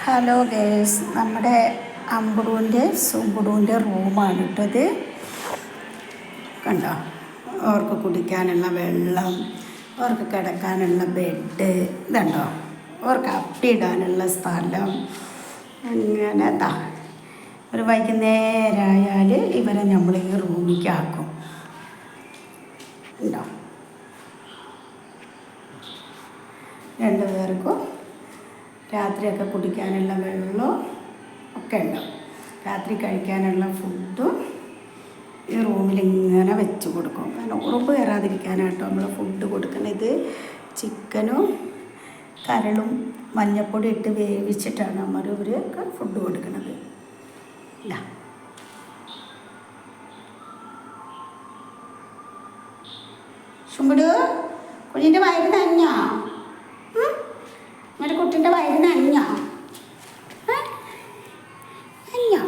Hello guys, നമ്മുടെ അമ്പുടൂൻ്റെ സുമ്പുടൂൻ്റെ റൂമാണ് ഇട്ടത്. കണ്ടോ, അവർക്ക് കുടിക്കാനുള്ള വെള്ളം, അവർക്ക് കിടക്കാനുള്ള ബെഡ്, ഇതുണ്ടോ, അവർക്ക് അപ്പിടാനുള്ള സ്ഥലം. അങ്ങനെ ഒരു വൈകുന്നേരമായാൽ ഇവരെ നമ്മൾ ഈ റൂമിലേക്ക് ആക്കും. ഉണ്ടോ, രണ്ടുപേർക്കും രാത്രിയൊക്കെ കുടിക്കാനുള്ള വെള്ളവും ഒക്കെ ഉണ്ടാവും. രാത്രി കഴിക്കാനുള്ള ഫുഡും ഈ റൂമിൽ ഇങ്ങനെ വെച്ച് കൊടുക്കും. കാരണം ഉറുമ്പ് കയറാതിരിക്കാനായിട്ടോ നമ്മൾ ഫുഡ് കൊടുക്കുന്നത്. ഇത് ചിക്കനും കരളും മഞ്ഞൾപ്പൊടി ഇട്ട് വേവിച്ചിട്ടാണ് നമ്മൾ ഇവർക്ക് ഫുഡ് കൊടുക്കുന്നത്. ഇല്ല, ശുമ്പുടു കുഞ്ഞിൻ്റെ വയറ് നനഞ്ഞോ? എൻ്റെ കുട്ടീൻ്റെ വയറ് നനഞ്ഞോ? നനഞ്ഞോ?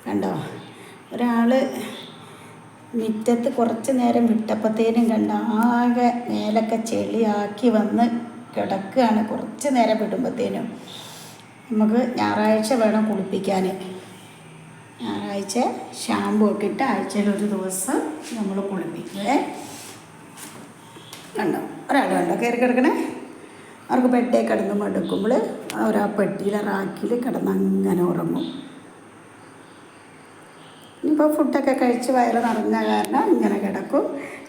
കണ്ടോ, ഒരാൾ മുറ്റത്ത് കുറച്ച് നേരം വിട്ടപ്പോഴത്തേനും കണ്ട ആകെ മേലൊക്കെ ചെളിയാക്കി വന്ന് കിടക്കുകയാണ്. കുറച്ച് നേരം വിടുമ്പോഴത്തേനും നമുക്ക് ഞായറാഴ്ച വേണം കുളിപ്പിക്കാൻ. ഞായറാഴ്ച ഷാമ്പു ഒക്കെ ഇട്ട് ആഴ്ചയിൽ ഒരു ദിവസം നമ്മൾ കുളിപ്പിക്കുവേ. കണ്ടോ, ഒരാൾ കണ്ടോ കയറി കിടക്കണേ. അവർക്ക് ബെഡേ കിടന്ന് മടുക്കുമ്പോൾ അവർ ആ പെട്ടിയിലെ റാക്കിൽ കിടന്ന് അങ്ങനെ ഉറങ്ങും. ഇനിയിപ്പോൾ ഫുഡൊക്കെ കഴിച്ച് വയറ് നിറഞ്ഞ കാരണം ഇങ്ങനെ കിടക്കും.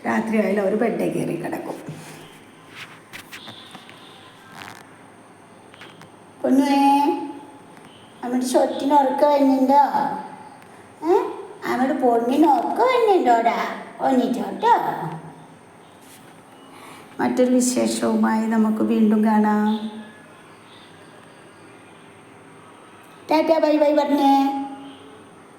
രാത്രി ആയാലും അവർ ബെഡേ കയറി കിടക്കും. പൊന്നുവേ, നമ്മുടെ ചൊറ്റിന് ഉറക്ക വരുന്നുണ്ടോ? നമ്മുടെ പൊണ്ണിന് ഉറക്ക വരുന്നുണ്ടോടാ? ഒന്നിച്ചോട്ടോ. മറ്റൊരു വിശേഷവുമായി നമുക്ക് വീണ്ടും കാണാം. ടാറ്റാ ബൈ ബൈ പറഞ്ഞേ.